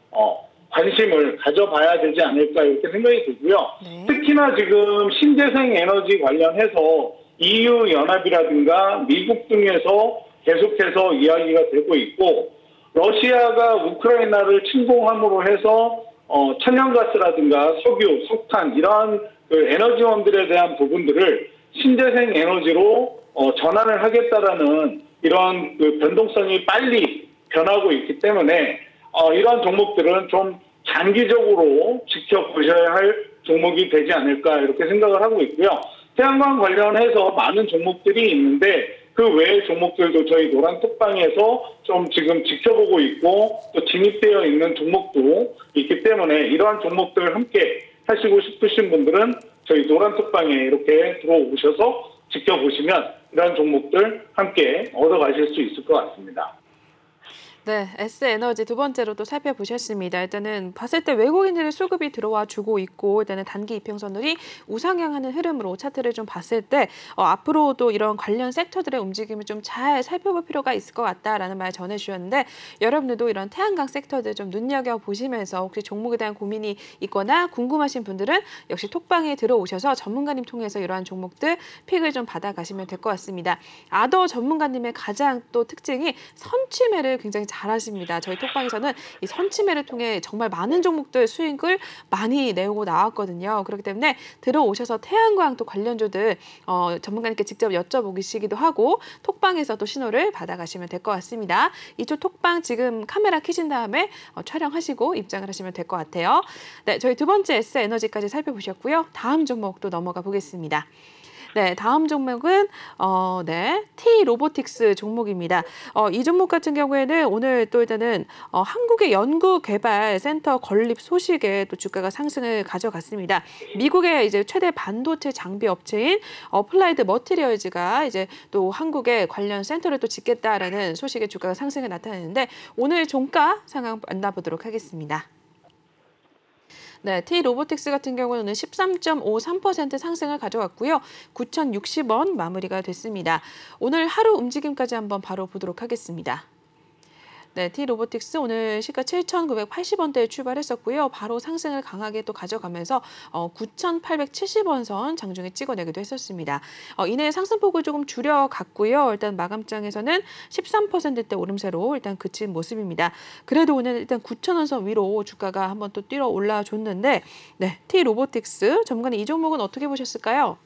Speaker 2: 관심을 가져봐야 되지 않을까 이렇게 생각이 들고요.
Speaker 1: 네.
Speaker 2: 특히나 지금 신재생 에너지 관련해서 EU 연합이라든가 미국 등에서 계속해서 이야기가 되고 있고 러시아가 우크라이나를 침공함으로 해서 천연가스라든가 석유, 석탄 이러한 그 에너지원들에 대한 부분들을 신재생 에너지로 전환을 하겠다라는 이런 그 변동성이 빨리 변하고 있기 때문에 이러한 종목들은 좀 장기적으로 지켜보셔야 할 종목이 되지 않을까 이렇게 생각을 하고 있고요. 태양광 관련해서 많은 종목들이 있는데 그 외의 종목들도 저희 노란톡방에서 좀 지금 지켜보고 있고 또 진입되어 있는 종목도 있기 때문에 이러한 종목들을 함께 하시고 싶으신 분들은 저희 노란톡방에 이렇게 들어오셔서 지켜보시면 이러한 종목들 함께 얻어가실 수 있을 것 같습니다.
Speaker 1: 네, S에너지 두 번째로 또 살펴보셨습니다. 일단은 봤을 때 외국인들의 수급이 들어와 주고 있고 일단은 단기 이평선들이 우상향하는 흐름으로 차트를 좀 봤을 때 앞으로도 이런 관련 섹터들의 움직임을 좀 잘 살펴볼 필요가 있을 것 같다라는 말 전해주셨는데 여러분들도 이런 태양광 섹터들 좀 눈여겨보시면서 혹시 종목에 대한 고민이 있거나 궁금하신 분들은 역시 톡방에 들어오셔서 전문가님 통해서 이러한 종목들 픽을 좀 받아가시면 될 것 같습니다. 아더 전문가님의 가장 또 특징이 선취매를 굉장히 잘하십니다. 저희 톡방에서는 이 선취매를 통해 정말 많은 종목들 수익을 많이 내고 나왔거든요. 그렇기 때문에 들어오셔서 태양광 또 관련주들 전문가님께 직접 여쭤보시기도 하고 톡방에서 또 신호를 받아가시면 될 것 같습니다. 이쪽 톡방 지금 카메라 켜신 다음에 촬영하시고 입장을 하시면 될 것 같아요. 네, 저희 두 번째 S에너지까지 살펴보셨고요. 다음 종목도 넘어가 보겠습니다. 네, 다음 종목은 T-로보틱스 종목입니다. 이 종목 같은 경우에는 오늘 또 일단은 한국의 연구개발센터 건립 소식에 또 주가가 상승을 가져갔습니다. 미국의 이제 최대 반도체 장비 업체인 어플라이드 머티리얼즈가 이제 또 한국에 관련 센터를 또 짓겠다라는 소식에 주가가 상승을 나타내는데 오늘 종가 상황 만나보도록 하겠습니다. 네, T-로보틱스 같은 경우는 13.53% 상승을 가져왔고요. 9,060원 마무리가 됐습니다. 오늘 하루 움직임까지 한번 바로 보도록 하겠습니다. 네, T-로보틱스 오늘 시가 7,980원대에 출발했었고요. 바로 상승을 강하게 또 가져가면서 9,870원 선 장중에 찍어내기도 했었습니다. 이내 상승폭을 조금 줄여갔고요. 일단 마감장에서는 13%대 오름세로 일단 그친 모습입니다. 그래도 오늘 일단 9,000원 선 위로 주가가 한번 또 뛰어 올라줬는데 네, T-로보틱스 전문가님 이 종목은 어떻게 보셨을까요?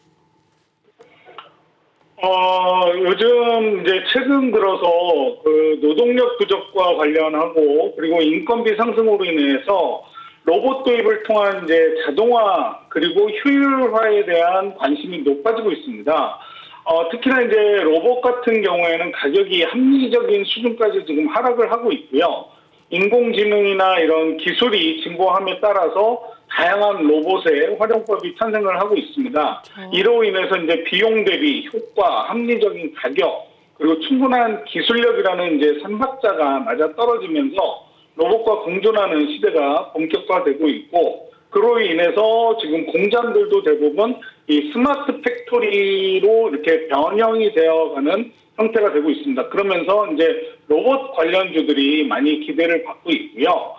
Speaker 2: 요즘 이제 최근 들어서 그 노동력 부족과 관련하고 그리고 인건비 상승으로 인해서 로봇 도입을 통한 이제 자동화 그리고 효율화에 대한 관심이 높아지고 있습니다. 특히나 이제 로봇 같은 경우에는 가격이 합리적인 수준까지 지금 하락을 하고 있고요. 인공지능이나 이런 기술이 진보함에 따라서 다양한 로봇의 활용법이 탄생을 하고 있습니다. 이로 인해서 이제 비용 대비 효과, 합리적인 가격, 그리고 충분한 기술력이라는 이제 삼박자가 맞아 떨어지면서 로봇과 공존하는 시대가 본격화되고 있고, 그로 인해서 지금 공장들도 대부분 이 스마트 팩토리로 이렇게 변형이 되어가는 형태가 되고 있습니다. 그러면서 이제 로봇 관련주들이 많이 기대를 받고 있고요.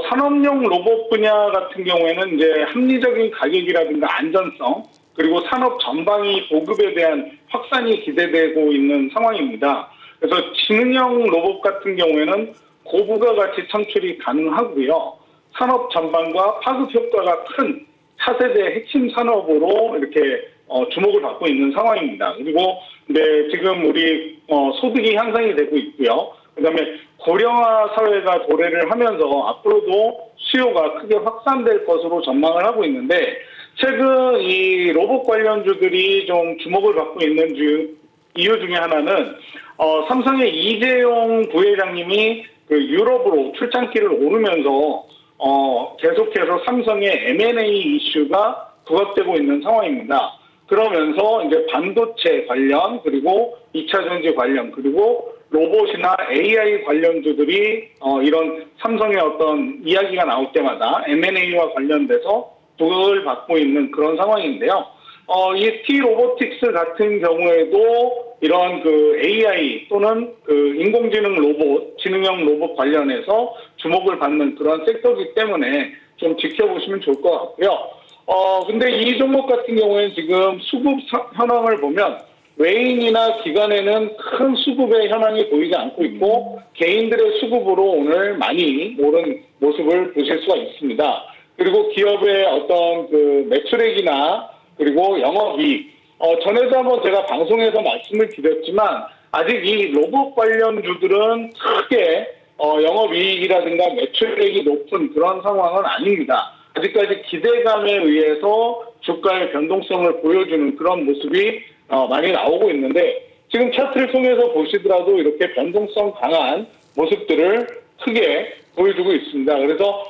Speaker 2: 산업용 로봇 분야 같은 경우에는 이제 합리적인 가격이라든가 안전성 그리고 산업 전방위 보급에 대한 확산이 기대되고 있는 상황입니다. 그래서 지능형 로봇 같은 경우에는 고부가 가치 창출이 가능하고요. 산업 전반과 파급 효과가 큰 차세대 핵심 산업으로 이렇게 주목을 받고 있는 상황입니다. 그리고 지금 우리 소득이 향상이 되고 있고요. 그다음에 고령화 사회가 도래를 하면서 앞으로도 수요가 크게 확산될 것으로 전망을 하고 있는데 최근 이 로봇 관련주들이 좀 주목을 받고 있는 이유 중에 하나는 삼성의 이재용 부회장님이 그 유럽으로 출장길을 오르면서 계속해서 삼성의 M&A 이슈가 부각되고 있는 상황입니다. 그러면서 이제 반도체 관련, 그리고 2차 전지 관련, 그리고 로봇이나 AI 관련주들이 이런 삼성의 어떤 이야기가 나올 때마다 M&A와 관련돼서 부각을 받고 있는 그런 상황인데요. 이 T-로보틱스 같은 경우에도 이런 그 AI 또는 그 인공지능 로봇, 지능형 로봇 관련해서 주목을 받는 그런 섹터이기 때문에 좀 지켜보시면 좋을 것 같고요. 근데 이 종목 같은 경우에는 지금 수급 현황을 보면 외인이나 기관에는 큰 수급의 현황이 보이지 않고 있고 개인들의 수급으로 오늘 많이 오른 모습을 보실 수가 있습니다. 그리고 기업의 어떤 그 매출액이나 그리고 영업이익, 전에도 한번 제가 방송에서 말씀을 드렸지만 아직 이 로봇 관련주들은 크게 영업이익이라든가 매출액이 높은 그런 상황은 아닙니다. 아직까지 기대감에 의해서 주가의 변동성을 보여주는 그런 모습이 많이 나오고 있는데 지금 차트를 통해서 보시더라도 이렇게 변동성 강한 모습들을 크게 보여주고 있습니다. 그래서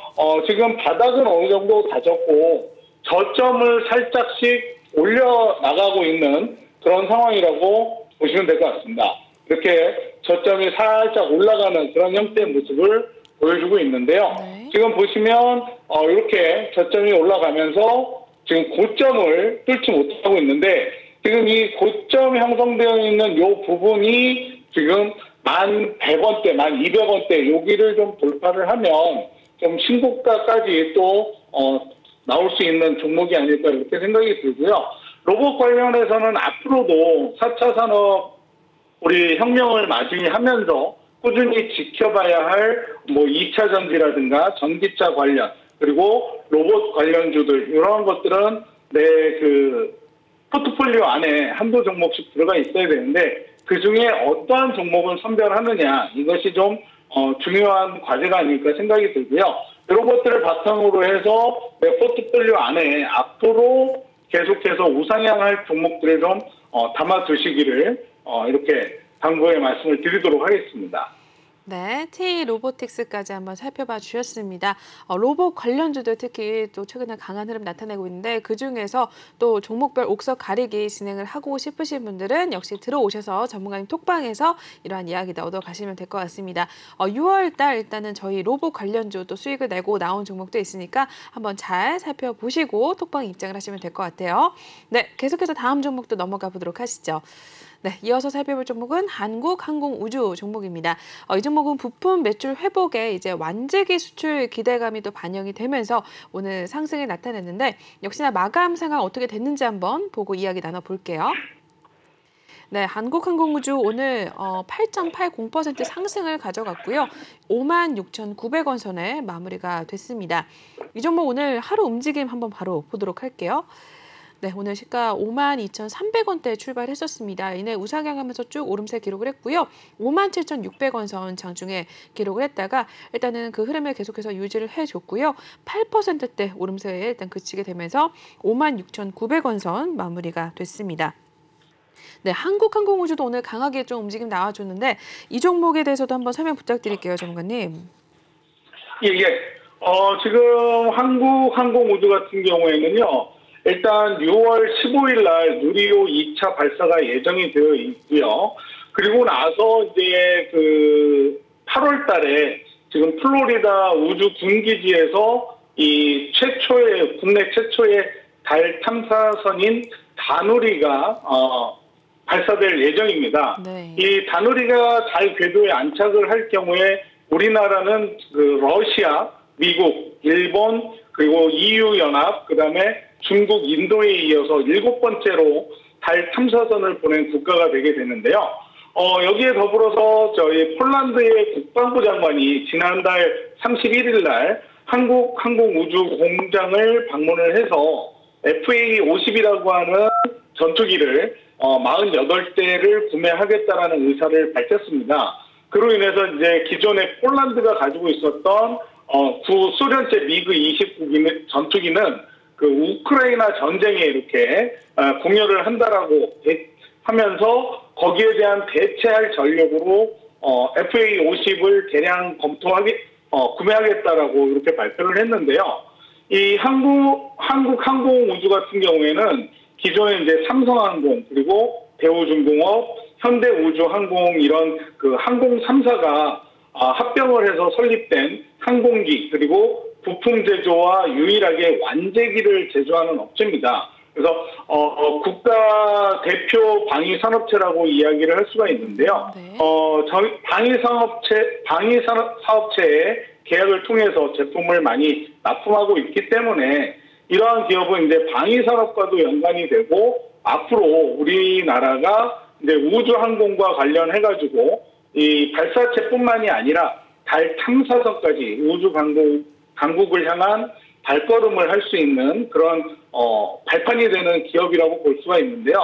Speaker 2: 지금 바닥은 어느 정도 다졌고 저점을 살짝씩 올려나가고 있는 그런 상황이라고 보시면 될 것 같습니다. 이렇게 저점이 살짝 올라가는 그런 형태의 모습을 보여주고 있는데요.
Speaker 1: 네.
Speaker 2: 지금 보시면 이렇게 저점이 올라가면서 지금 고점을 뚫지 못하고 있는데 지금 이 고점 형성되어 있는 이 부분이 지금 1,100원대, 1,200원대 여기를 좀 돌파를 하면 좀 신고가까지 또 나올 수 있는 종목이 아닐까 이렇게 생각이 들고요. 로봇 관련해서는 앞으로도 4차 산업 우리 혁명을 마중하면서 꾸준히 지켜봐야 할 뭐 2차 전지라든가 전기차 관련 그리고 로봇 관련주들 이런 것들은 내 그 포트폴리오 안에 한두 종목씩 들어가 있어야 되는데 그중에 어떠한 종목을 선별하느냐 이것이 좀 중요한 과제가 아닐까 생각이 들고요. 이런 것들을 바탕으로 해서 내 포트폴리오 안에 앞으로 계속해서 우상향할 종목들을 좀 담아두시기를 이렇게 당부의 말씀을 드리도록 하겠습니다.
Speaker 1: 네, T-로보틱스까지 한번 살펴봐 주셨습니다. 로봇 관련주도 특히 또 최근에 강한 흐름 나타내고 있는데 그중에서 또 종목별 옥석 가리기 진행을 하고 싶으신 분들은 역시 들어오셔서 전문가님 톡방에서 이러한 이야기도 얻어가시면 될 것 같습니다. 6월 달 일단은 저희 로봇 관련주 또 수익을 내고 나온 종목도 있으니까 한번 잘 살펴보시고 톡방 입장을 하시면 될 것 같아요. 네, 계속해서 다음 종목도 넘어가 보도록 하시죠. 네, 이어서 살펴볼 종목은 한국항공우주 종목입니다. 이 종목은 부품 매출 회복에 이제 완제기 수출 기대감이 또 반영이 되면서 오늘 상승을 나타냈는데 역시나 마감 상황 어떻게 됐는지 한번 보고 이야기 나눠볼게요. 네, 한국항공우주 오늘 8.80% 상승을 가져갔고요. 56,900원 선에 마무리가 됐습니다. 이 종목 오늘 하루 움직임 한번 바로 보도록 할게요. 네, 오늘 시가 52,300원대에 출발했었습니다. 이내 우상향하면서 쭉 오름세 기록을 했고요. 57,600원 선 장중에 기록을 했다가 일단은 그 흐름을 계속해서 유지를 해줬고요. 8%대 오름세에 일단 그치게 되면서 56,900원 선 마무리가 됐습니다. 네, 한국항공우주도 오늘 강하게 좀 움직임 나와줬는데 이 종목에 대해서도 한번 설명 부탁드릴게요, 전문가님.
Speaker 2: 예. 지금 한국항공우주 같은 경우에는요. 일단 6월 15일 날 누리호 2차 발사가 예정이 되어 있고요. 그리고 나서 이제 그 8월 달에 지금 플로리다 우주 군기지에서 이 국내 최초의 달 탐사선인 다누리가 발사될 예정입니다.
Speaker 1: 네.
Speaker 2: 이 다누리가 달 궤도에 안착을 할 경우에 우리나라는 그 러시아, 미국, 일본 그리고 EU 연합 그다음에 중국, 인도에 이어서 7번째로 달 탐사선을 보낸 국가가 되게 되는데요. 여기에 더불어서 저희 폴란드의 국방부 장관이 지난달 31일 날 한국항공우주 공장을 방문을 해서 FA-50이라고 하는 전투기를 48대를 구매하겠다라는 의사를 밝혔습니다. 그로 인해서 이제 기존에 폴란드가 가지고 있었던 구소련제 미그 29 전투기는 그 우크라이나 전쟁에 이렇게 공여를 한다라고 하면서 거기에 대한 대체할 전력으로 FA-50을 대량 구매하겠다라고 이렇게 발표를 했는데요. 이 한국항공우주 같은 경우에는 기존에 이제 삼성항공 그리고 대우중공업, 현대우주항공 이런 그 항공 3사가 합병을 해서 설립된 항공기 그리고 부품 제조와 유일하게 완제기를 제조하는 업체입니다. 그래서 국가 대표 방위 산업체라고 이야기를 할 수가 있는데요.
Speaker 1: 네.
Speaker 2: 방위 사업체의 계약을 통해서 제품을 많이 납품하고 있기 때문에 이러한 기업은 이제 방위 산업과도 연관이 되고 앞으로 우리나라가 이제 우주 항공과 관련해가지고 이 발사체뿐만이 아니라 달 탐사선까지 우주 강국을 향한 발걸음을 할 수 있는 그런 발판이 되는 기업이라고 볼 수가 있는데요.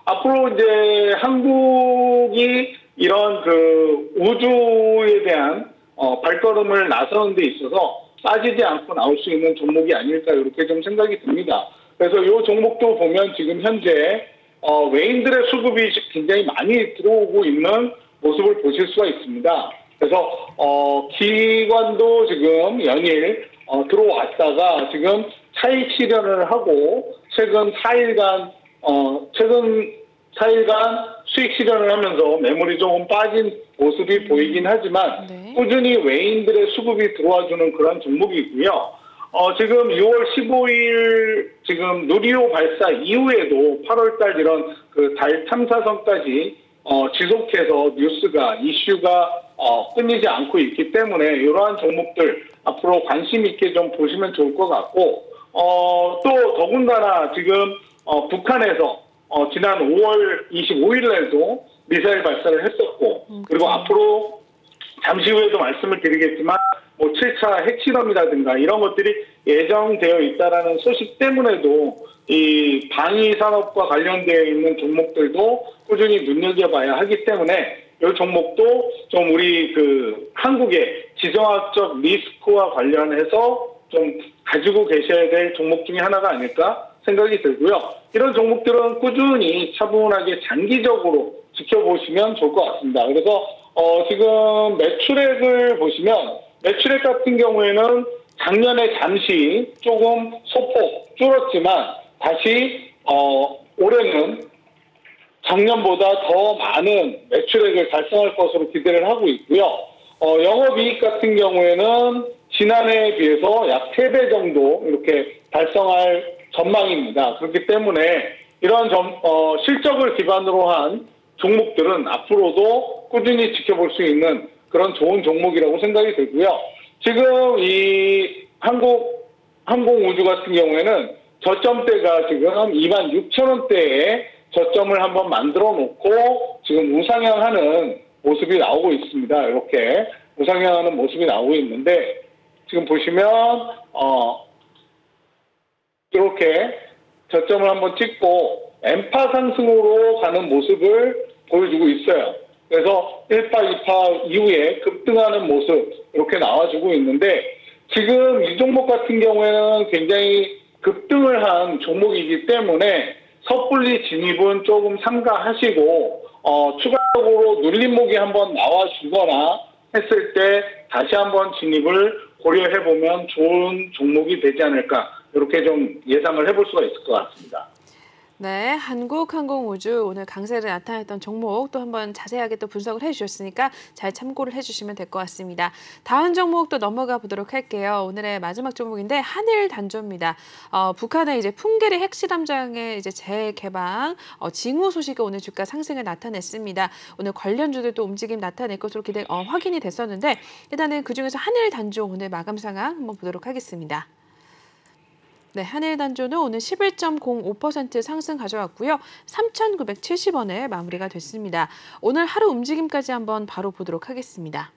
Speaker 2: 앞으로 이제 한국이 이런 그 우주에 대한 발걸음을 나서는 데 있어서 빠지지 않고 나올 수 있는 종목이 아닐까 이렇게 좀 생각이 듭니다. 그래서 이 종목도 보면 지금 현재 외인들의 수급이 굉장히 많이 들어오고 있는 모습을 보실 수가 있습니다. 그래서 기관도 지금 연일 들어왔다가 지금 차익 실현을 하고 최근 4일간 수익 실현을 하면서 매물이 조금 빠진 모습이 보이긴 하지만
Speaker 1: 네.
Speaker 2: 꾸준히 외인들의 수급이 들어와주는 그런 종목이고요. 지금 6월 15일 지금 누리호 발사 이후에도 8월달 이런 그 달 탐사선까지 지속해서 뉴스가 이슈가 끊이지 않고 있기 때문에 이러한 종목들 앞으로 관심 있게 좀 보시면 좋을 것 같고 또 더군다나 지금 북한에서 지난 5월 25일 날도 미사일 발사를 했었고 그리고 앞으로 잠시 후에도 말씀을 드리겠지만 뭐 7차 핵실험이라든가 이런 것들이 예정되어 있다라는 소식 때문에도 이 방위 산업과 관련되어 있는 종목들도 꾸준히 눈여겨봐야 하기 때문에 이 종목도 좀 우리 그 한국의 지정학적 리스크와 관련해서 좀 가지고 계셔야 될 종목 중에 하나가 아닐까 생각이 들고요. 이런 종목들은 꾸준히 차분하게 장기적으로 지켜보시면 좋을 것 같습니다. 그래서 지금 매출액을 보시면 매출액 같은 경우에는 작년에 잠시 조금 소폭 줄었지만 다시 올해는 작년보다 더 많은 매출액을 달성할 것으로 기대를 하고 있고요. 영업이익 같은 경우에는 지난해에 비해서 약 3배 정도 이렇게 달성할 전망입니다. 그렇기 때문에 이런 실적을 기반으로 한 종목들은 앞으로도 꾸준히 지켜볼 수 있는 그런 좋은 종목이라고 생각이 들고요. 지금 이 항공우주 같은 경우에는 저점대가 지금 26,000원대에 저점을 한번 만들어 놓고 지금 우상향하는 모습이 나오고 있습니다. 이렇게 우상향하는 모습이 나오고 있는데 지금 보시면 이렇게 저점을 한번 찍고 엠파 상승으로 가는 모습을 보여주고 있어요. 그래서 1파, 2파 이후에 급등하는 모습 이렇게 나와주고 있는데 지금 이 종목 같은 경우에는 굉장히 급등을 한 종목이기 때문에 섣불리 진입은 조금 삼가하시고 추가적으로 눌림목이 한번 나와주거나 했을 때 다시 한번 진입을 고려해보면 좋은 종목이 되지 않을까 이렇게 좀 예상을 해볼 수가 있을 것 같습니다.
Speaker 1: 네, 한국항공우주 오늘 강세를 나타냈던 종목 또 한번 자세하게 또 분석을 해주셨으니까 잘 참고를 해주시면 될 것 같습니다. 다음 종목 또 넘어가 보도록 할게요. 오늘의 마지막 종목인데 한일단조입니다. 북한의 이제 풍계리 핵실험장의 이제 재개방, 징후 소식이 오늘 주가 상승을 나타냈습니다. 오늘 관련주들도 움직임 나타낼 것으로 확인이 됐었는데 일단은 그 중에서 한일단조 오늘 마감 상황 한번 보도록 하겠습니다. 네, 한일단조는 오늘 11.05% 상승 가져왔고요. 3,970원에 마무리가 됐습니다. 오늘 하루 움직임까지 한번 바로 보도록 하겠습니다.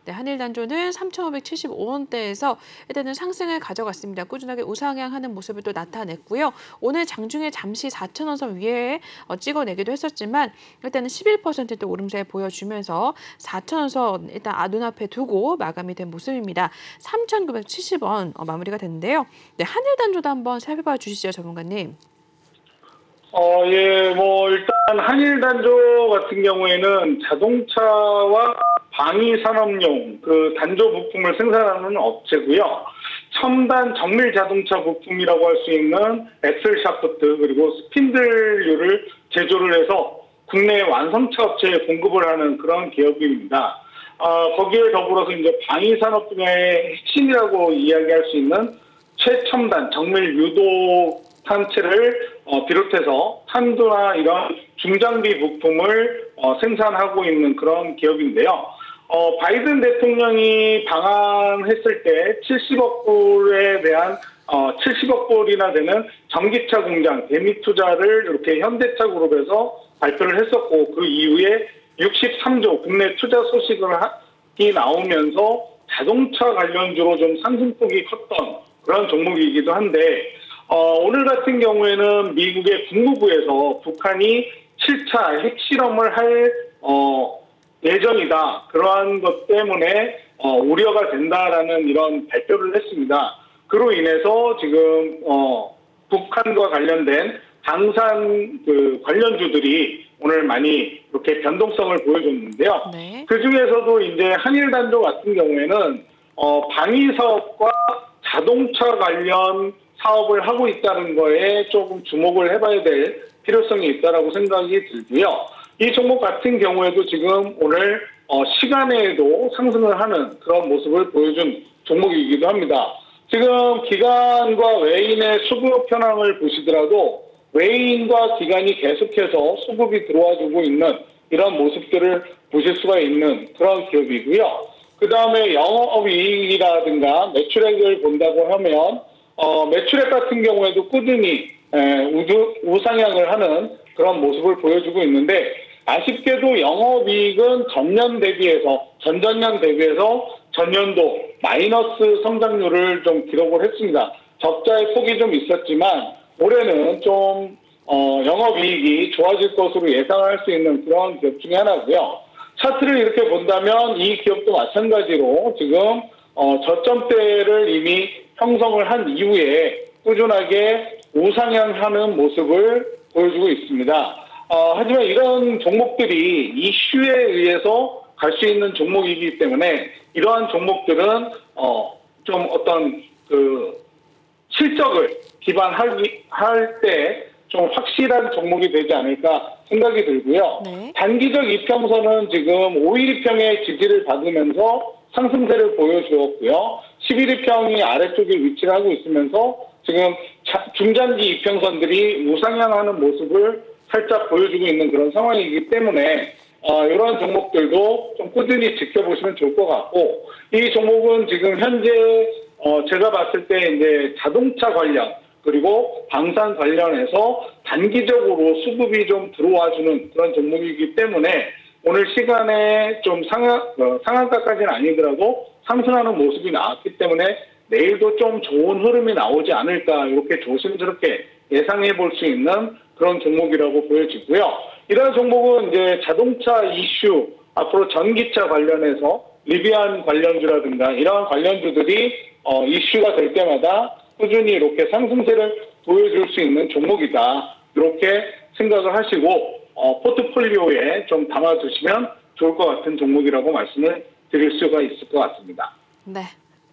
Speaker 1: 네, 한일단조는 3,575원대에서 일단은 상승을 가져갔습니다. 꾸준하게 우상향하는 모습을 또 나타냈고요. 오늘 장중에 잠시 4,000원선 위에 찍어내기도 했었지만 일단은 11%또 오름세 보여주면서 4,000원선 일단 눈앞에 두고 마감이 된 모습입니다. 3,970원 마무리가 됐는데요. 네, 한일단조도 한번 살펴봐 주시죠, 전문가님.
Speaker 2: 예, 뭐 일단 한일단조 같은 경우에는 자동차와 방위 산업용 그 단조 부품을 생산하는 업체고요. 첨단 정밀 자동차 부품이라고 할 수 있는 엑셀 샤프트 그리고 스핀들류를 제조를 해서 국내 완성차 업체에 공급을 하는 그런 기업입니다. 거기에 더불어서 이제 방위 산업 분야의 핵심이라고 이야기할 수 있는 최첨단 정밀 유도 탄체를 비롯해서 탄두나 이런 중장비 부품을 생산하고 있는 그런 기업인데요. 바이든 대통령이 방한했을 때 70억 불에 대한 70억 불이나 되는 전기차 공장 대미 투자를 이렇게 현대차 그룹에서 발표를 했었고 그 이후에 63조 국내 투자 소식이 나오면서 자동차 관련주로 좀 상승폭이 컸던 그런 종목이기도 한데 오늘 같은 경우에는 미국의 국무부에서 북한이 7차 핵실험을 할 예정이다. 그러한 것 때문에 우려가 된다라는 이런 발표를 했습니다. 그로 인해서 지금 북한과 관련된 방산 그 관련주들이 오늘 많이 이렇게 변동성을 보여줬는데요.
Speaker 1: 네.
Speaker 2: 그 중에서도 이제 한일단조 같은 경우에는 방위 사업과 자동차 관련 사업을 하고 있다는 거에 조금 주목을 해봐야 될 필요성이 있다라고 생각이 들고요. 이 종목 같은 경우에도 지금 오늘 시간에도 상승을 하는 그런 모습을 보여준 종목이기도 합니다. 지금 기관과 외인의 수급 현황을 보시더라도 외인과 기관이 계속해서 수급이 들어와주고 있는 이런 모습들을 보실 수가 있는 그런 기업이고요. 그 다음에 영업이익이라든가 매출액을 본다고 하면 매출액 같은 경우에도 꾸준히 우상향을 하는 그런 모습을 보여주고 있는데 아쉽게도 영업이익은 전년 대비해서 전년도 마이너스 성장률을 좀 기록을 했습니다. 적자의 폭이 좀 있었지만 올해는 좀 영업이익이 좋아질 것으로 예상할 수 있는 그런 기업 중에 하나고요. 차트를 이렇게 본다면 이 기업도 마찬가지로 지금 저점대를 이미 형성을 한 이후에 꾸준하게 우상향하는 모습을 보여주고 있습니다. 하지만 이런 종목들이 이슈에 의해서 갈 수 있는 종목이기 때문에 이러한 종목들은 좀 어떤 그 실적을 기반할 때 좀 확실한 종목이 되지 않을까 생각이 들고요.
Speaker 1: 네.
Speaker 2: 단기적 이평선은 지금 5일 이평의 지지를 받으면서 상승세를 보여주었고요. 11일 이평이 아래쪽에 위치를 하고 있으면서 지금 중장기 이평선들이 우상향하는 모습을 살짝 보여주고 있는 그런 상황이기 때문에 이런 종목들도 좀 꾸준히 지켜보시면 좋을 것 같고 이 종목은 지금 현재 제가 봤을 때 이제 자동차 관련 그리고 방산 관련해서 단기적으로 수급이 좀 들어와주는 그런 종목이기 때문에 오늘 시간에 좀 상한가까지는 아니더라도 상승하는 모습이 나왔기 때문에 내일도 좀 좋은 흐름이 나오지 않을까 이렇게 조심스럽게 예상해 볼 수 있는 그런 종목이라고 보여지고요. 이러한 종목은 이제 자동차 이슈, 앞으로 전기차 관련해서 리비안 관련주라든가 이러한 관련주들이 이슈가 될 때마다 꾸준히 이렇게 상승세를 보여줄 수 있는 종목이다. 이렇게 생각을 하시고 포트폴리오에 좀 담아두시면 좋을 것 같은 종목이라고 말씀을 드릴 수가 있을 것 같습니다.
Speaker 1: 네.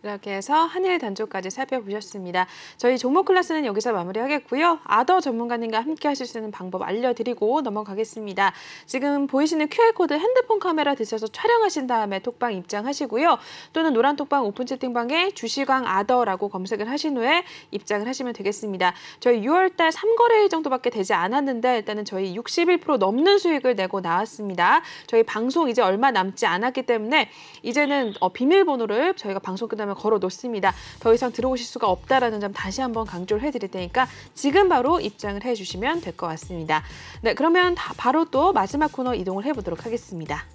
Speaker 1: 이렇게 해서 한일 단조까지 살펴보셨습니다. 저희 종목 클래스는 여기서 마무리하겠고요. 아더 전문가님과 함께 하실 수 있는 방법 알려드리고 넘어가겠습니다. 지금 보이시는 QR코드 핸드폰 카메라 드셔서 촬영하신 다음에 톡방 입장하시고요. 또는 노란 톡방 오픈 채팅방에 주시광 아더라고 검색을 하신 후에 입장을 하시면 되겠습니다. 저희 6월달 3거래일 정도밖에 되지 않았는데 일단은 저희 61% 넘는 수익을 내고 나왔습니다. 저희 방송 이제 얼마 남지 않았기 때문에 이제는 비밀번호를 저희가 방송 끝나면 걸어 놓습니다. 더 이상 들어오실 수가 없다라는 점 다시 한번 강조를 해드릴 테니까 지금 바로 입장을 해주시면 될 것 같습니다. 네, 그러면 바로 또 마지막 코너 이동을 해보도록 하겠습니다.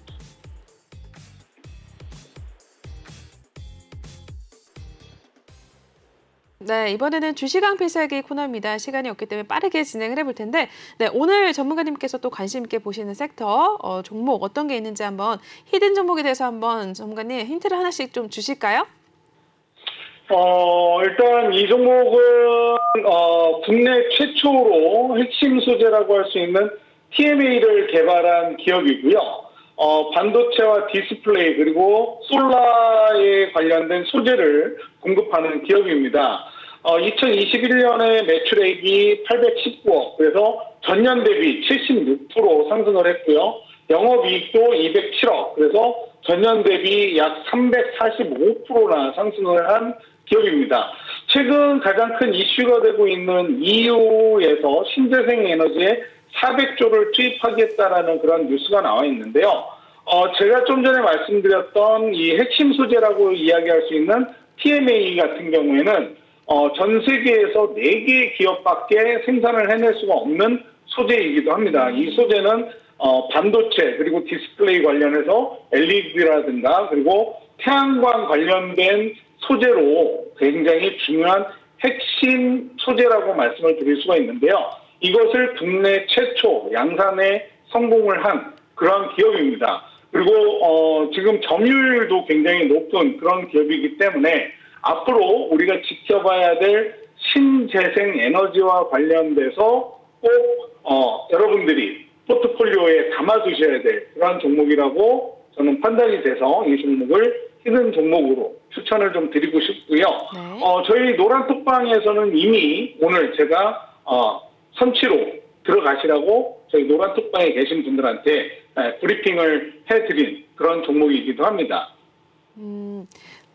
Speaker 1: 네, 이번에는 주시강 필살기 코너입니다. 시간이 없기 때문에 빠르게 진행을 해볼 텐데 네, 오늘 전문가님께서 또 관심 있게 보시는 섹터, 종목 어떤 게 있는지 한번 히든 종목에 대해서 한번 전문가님 힌트를 하나씩 좀 주실까요?
Speaker 2: 일단 이 종목은 국내 최초로 핵심 소재라고 할 수 있는 TMA를 개발한 기업이고요. 반도체와 디스플레이 그리고 솔라에 관련된 소재를 공급하는 기업입니다. 2021년에 매출액이 819억, 그래서 전년 대비 76% 상승을 했고요. 영업이익도 207억, 그래서 전년 대비 약 345%나 상승을 한 기업입니다. 최근 가장 큰 이슈가 되고 있는 EU에서 신재생 에너지에 400조를 투입하겠다라는 그런 뉴스가 나와 있는데요. 제가 좀 전에 말씀드렸던 이 핵심 소재라고 이야기할 수 있는 TMA 같은 경우에는 전 세계에서 4개의 기업밖에 생산을 해낼 수가 없는 소재이기도 합니다. 이 소재는 반도체 그리고 디스플레이 관련해서 LED라든가 그리고 태양광 관련된 소재로 굉장히 중요한 핵심 소재라고 말씀을 드릴 수가 있는데요. 이것을 국내 최초 양산에 성공을 한 그러한 기업입니다. 그리고 지금 점유율도 굉장히 높은 그런 기업이기 때문에 앞으로 우리가 지켜봐야 될 신재생 에너지와 관련돼서 꼭 여러분들이 포트폴리오에 담아두셔야 될 그런 종목이라고 저는 판단이 돼서 이 종목을 히든 종목으로 추천을 좀 드리고 싶고요.
Speaker 1: 네.
Speaker 2: 저희 노란톡방에서는 이미 오늘 제가 선취로 들어가시라고 저희 노란톡방에 계신 분들한테 브리핑을 해드린 그런 종목이기도 합니다.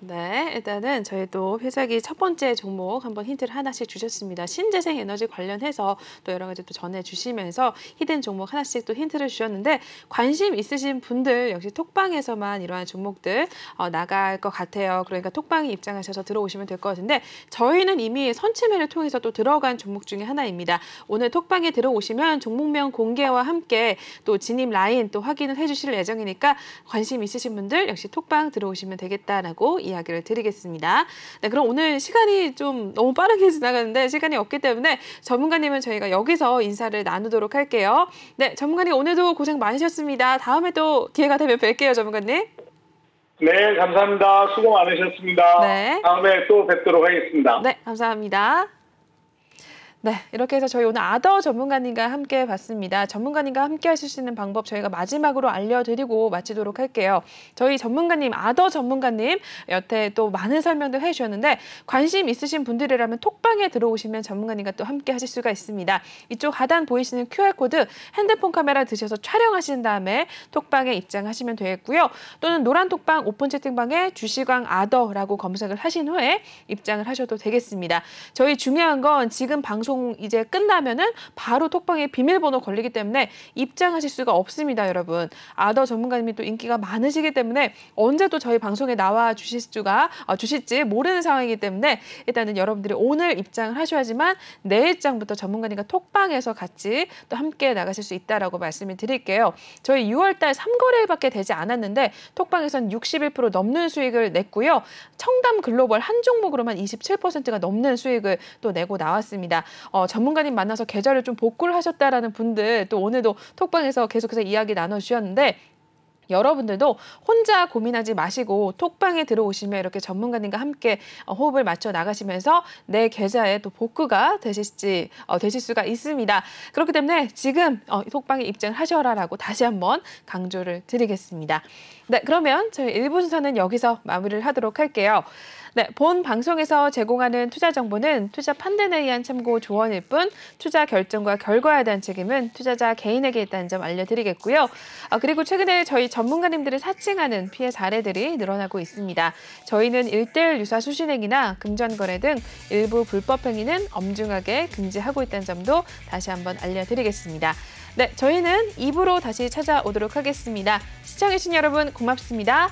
Speaker 1: 네, 일단은 저희도 회사기 첫 번째 종목 한번 힌트를 하나씩 주셨습니다. 신재생 에너지 관련해서 또 여러 가지 또 전해주시면서 히든 종목 하나씩 또 힌트를 주셨는데 관심 있으신 분들 역시 톡방에서만 이러한 종목들 나갈 것 같아요. 그러니까 톡방에 입장하셔서 들어오시면 될 것 같은데 저희는 이미 선취매를 통해서 또 들어간 종목 중에 하나입니다. 오늘 톡방에 들어오시면 종목명 공개와 함께 또 진입 라인 또 확인을 해주실 예정이니까 관심 있으신 분들 역시 톡방 들어오시면 되겠다라고 이야기를 드리겠습니다. 네, 그럼 오늘 시간이 좀 너무 빠르게 지나가는데 시간이 없기 때문에 전문가님은 저희가 여기서 인사를 나누도록 할게요. 네, 전문가님 오늘도 고생 많으셨습니다. 다음에 또 기회가 되면 뵐게요, 전문가님.
Speaker 2: 네, 감사합니다. 수고 많으셨습니다.
Speaker 1: 네.
Speaker 2: 다음에 또 뵙도록 하겠습니다.
Speaker 1: 네, 감사합니다. 네, 이렇게 해서 저희 오늘 아더 전문가님과 함께 봤습니다. 전문가님과 함께 하실 수 있는 방법 저희가 마지막으로 알려드리고 마치도록 할게요. 저희 전문가님, 아더 전문가님 여태 또 많은 설명들 해주셨는데 관심 있으신 분들이라면 톡방에 들어오시면 전문가님과 또 함께 하실 수가 있습니다. 이쪽 하단 보이시는 QR코드 핸드폰 카메라 드셔서 촬영하신 다음에 톡방에 입장하시면 되겠고요. 또는 노란 톡방 오픈 채팅방에 주시광 아더라고 검색을 하신 후에 입장을 하셔도 되겠습니다. 저희 중요한 건 지금 방송 이제 끝나면은 바로 톡방에 비밀번호 걸리기 때문에 입장하실 수가 없습니다, 여러분. 아더 전문가님이 또 인기가 많으시기 때문에 언제 또 저희 방송에 나와 주실지 모르는 상황이기 때문에 일단은 여러분들이 오늘 입장을 하셔야지만 내일장부터 전문가님과 톡방에서 같이 또 함께 나가실 수 있다라고 말씀을 드릴게요. 저희 6월달 3거래일밖에 되지 않았는데 톡방에서는 61% 넘는 수익을 냈고요. 청담 글로벌 한 종목으로만 27%가 넘는 수익을 또 내고 나왔습니다. 전문가님 만나서 계좌를 좀 복구를 하셨다라는 분들 또 오늘도 톡방에서 계속해서 이야기 나눠주셨는데 여러분들도 혼자 고민하지 마시고 톡방에 들어오시면 이렇게 전문가님과 함께 호흡을 맞춰 나가시면서 내 계좌에 또 복구가 되실 수가 있습니다. 그렇기 때문에 지금 톡방에 입장을 하셔라라고 다시 한번 강조를 드리겠습니다. 네, 그러면 저희 1부 순서는 여기서 마무리를 하도록 할게요. 네, 본 방송에서 제공하는 투자 정보는 투자 판단에 의한 참고 조언일 뿐 투자 결정과 결과에 대한 책임은 투자자 개인에게 있다는 점 알려드리겠고요. 그리고 최근에 저희 전문가님들을 사칭하는 피해 사례들이 늘어나고 있습니다. 저희는 1:1 유사 수신행위나 금전거래 등 일부 불법 행위는 엄중하게 금지하고 있다는 점도 다시 한번 알려드리겠습니다. 네, 저희는 2부로 다시 찾아오도록 하겠습니다. 시청해주신 여러분 고맙습니다.